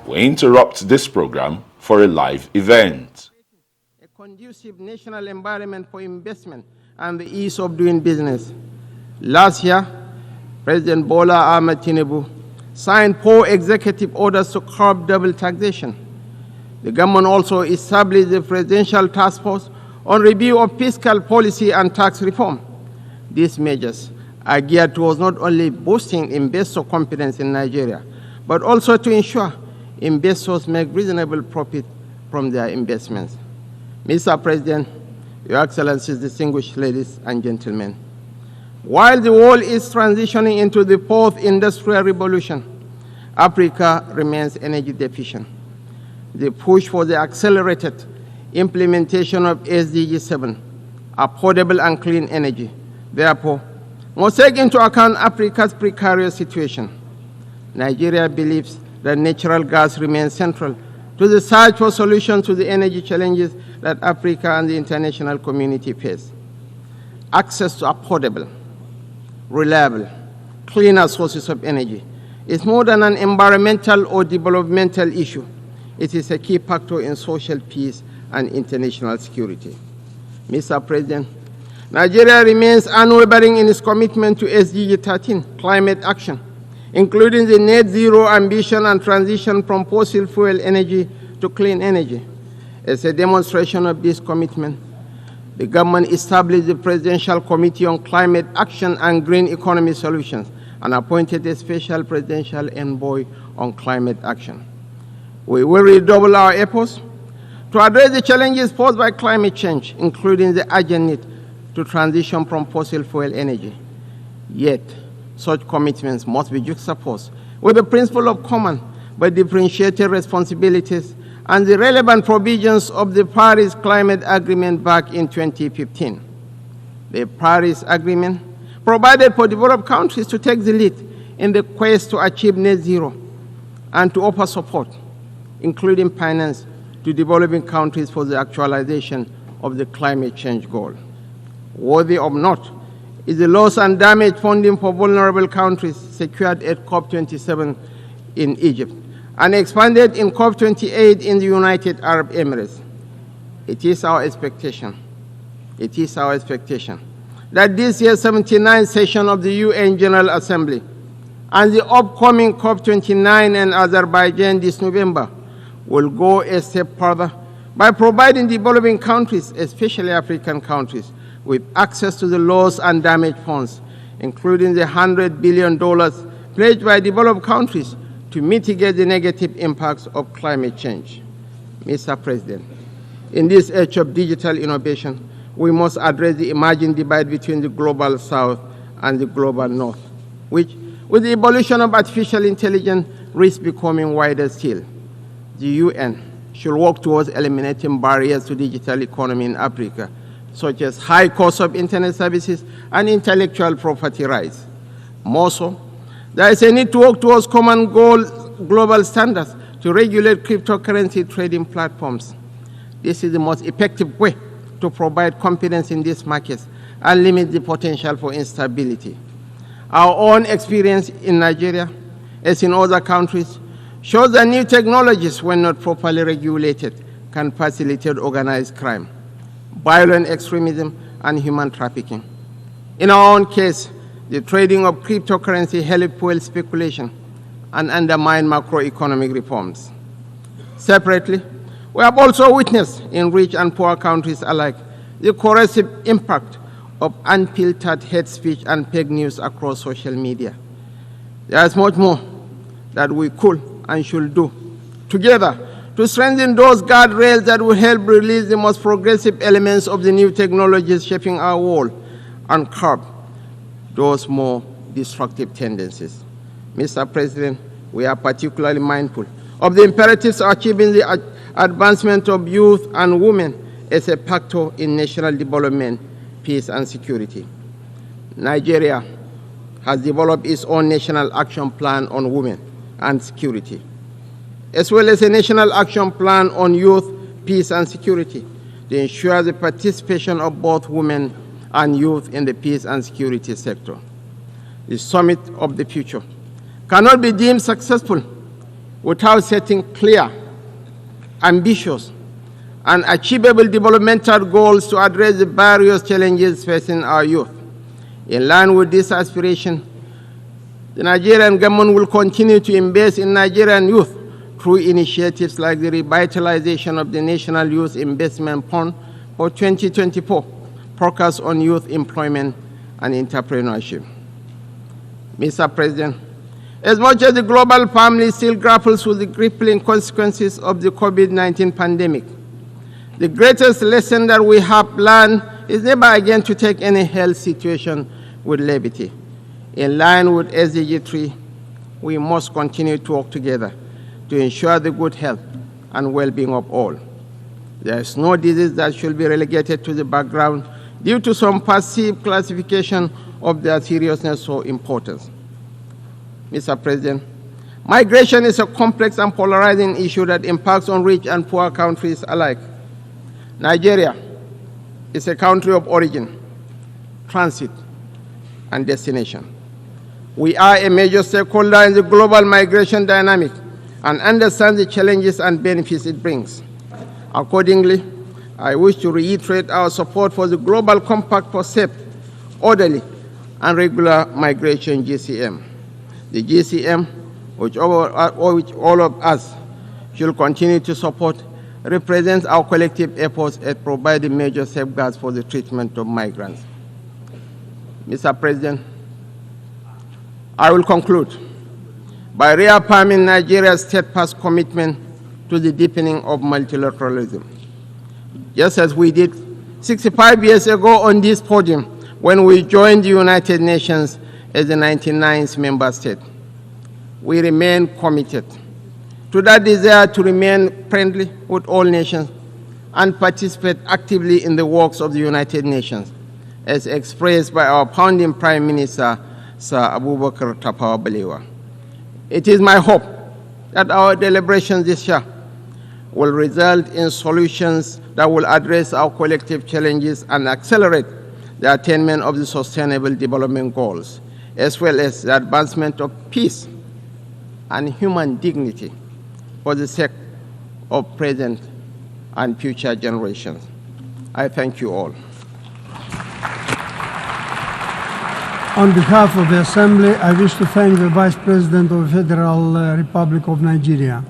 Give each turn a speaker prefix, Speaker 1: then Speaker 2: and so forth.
Speaker 1: We interrupt this program for a live event.
Speaker 2: A conducive national environment for investment and the ease of doing business. Last year, President Bola Ahmed Tinubu signed 4 executive orders to curb double taxation. The government also established the Presidential Task Force on review of fiscal policy and tax reform. These measures are geared towards not only boosting investor confidence in Nigeria, but also to ensure investors make reasonable profit from their investments. Mr. President, Your Excellencies, distinguished ladies and gentlemen, while the world is transitioning into the 4th industrial revolution, Africa remains energy deficient. The push for the accelerated implementation of SDG 7, affordable and clean energy, therefore, must take into account Africa's precarious situation. Nigeria believes that natural gas remains central to the search for solutions to the energy challenges that Africa and the international community face. Access to affordable, reliable, cleaner sources of energy is more than an environmental or developmental issue. It is a key factor in social peace and international security. Mr. President, Nigeria remains unwavering in its commitment to SDG 13, climate action, including the net zero ambition and transition from fossil fuel energy to clean energy. As a demonstration of this commitment, the government established the Presidential Committee on Climate Action and Green Economy Solutions and appointed a special presidential envoy on climate action. We will redouble our efforts to address the challenges posed by climate change, including the urgent need to transition from fossil fuel energy. Yet, such commitments must be juxtaposed with the principle of common but differentiated responsibilities and the relevant provisions of the Paris Climate Agreement back in 2015. The Paris Agreement provided for developed countries to take the lead in the quest to achieve net zero and to offer support, including finance, to developing countries for the actualization of the climate change goal. Worthy of note is the loss and damage funding for vulnerable countries secured at COP27 in Egypt and expanded in COP28 in the United Arab Emirates. It is our expectation that this year's 79th session of the UN General Assembly and the upcoming COP29 in Azerbaijan this November will go a step further by providing developing countries, especially African countries, with access to the loss and damage funds, including the $100 billion pledged by developed countries to mitigate the negative impacts of climate change. Mr. President, in this age of digital innovation, we must address the emerging divide between the global South and the global North, which, with the evolution of artificial intelligence, risks becoming wider still. The UN should work towards eliminating barriers to digital economy in Africa, such as high cost of internet services and intellectual property rights. More so, there is a need to work towards common global standards to regulate cryptocurrency trading platforms. This is the most effective way to provide confidence in these markets and limit the potential for instability. Our own experience in Nigeria, as in other countries, shows that new technologies, when not properly regulated, can facilitate organized crime, violent extremism, and human trafficking. In our own case, the trading of cryptocurrency helped fuel speculation and undermine macroeconomic reforms. Separately, we have also witnessed in rich and poor countries alike the corrosive impact of unfiltered hate speech and fake news across social media. There is much more that we could and should do together to strengthen those guardrails that will help release the most progressive elements of the new technologies shaping our world and curb those more destructive tendencies. Mr. President, we are particularly mindful of the imperatives of achieving the advancement of youth and women as a factor in national development, peace, and security. Nigeria has developed its own national action plan on women and security, as well as a national action plan on youth, peace, and security to ensure the participation of both women and youth in the peace and security sector. The summit of the future cannot be deemed successful without setting clear, ambitious, and achievable developmental goals to address the various challenges facing our youth. In line with this aspiration, the Nigerian government will continue to invest in Nigerian youth through initiatives like the revitalization of the National Youth Investment Fund for 2024, focused on youth employment and entrepreneurship. Mr. President, as much as the global family still grapples with the crippling consequences of the COVID-19 pandemic, the greatest lesson that we have learned is never again to take any health situation with levity. In line with SDG 3, we must continue to work together to ensure the good health and well-being of all. There is no disease that should be relegated to the background due to some perceived classification of their seriousness or importance. Mr. President, migration is a complex and polarizing issue that impacts on rich and poor countries alike. Nigeria is a country of origin, transit, and destination. We are a major stakeholder in the global migration dynamic and understand the challenges and benefits it brings. Accordingly, I wish to reiterate our support for the Global Compact for Safe, Orderly, and Regular Migration, GCM. The GCM, which all of us should continue to support, represents our collective efforts at providing major safeguards for the treatment of migrants. Mr. President, I will conclude by reaffirming Nigeria's steadfast commitment to the deepening of multilateralism. Just as we did 65 years ago on this podium when we joined the United Nations as the 99th member state, we remain committed to that desire to remain friendly with all nations and participate actively in the works of the United Nations, as expressed by our founding Prime Minister, Sir Abubakar Tafawa Balewa. It is my hope that our deliberations this year will result in solutions that will address our collective challenges and accelerate the attainment of the Sustainable Development Goals, as well as the advancement of peace and human dignity for the sake of present and future generations. I thank you all.
Speaker 3: On behalf of the Assembly, I wish to thank the Vice President of the Federal Republic of Nigeria.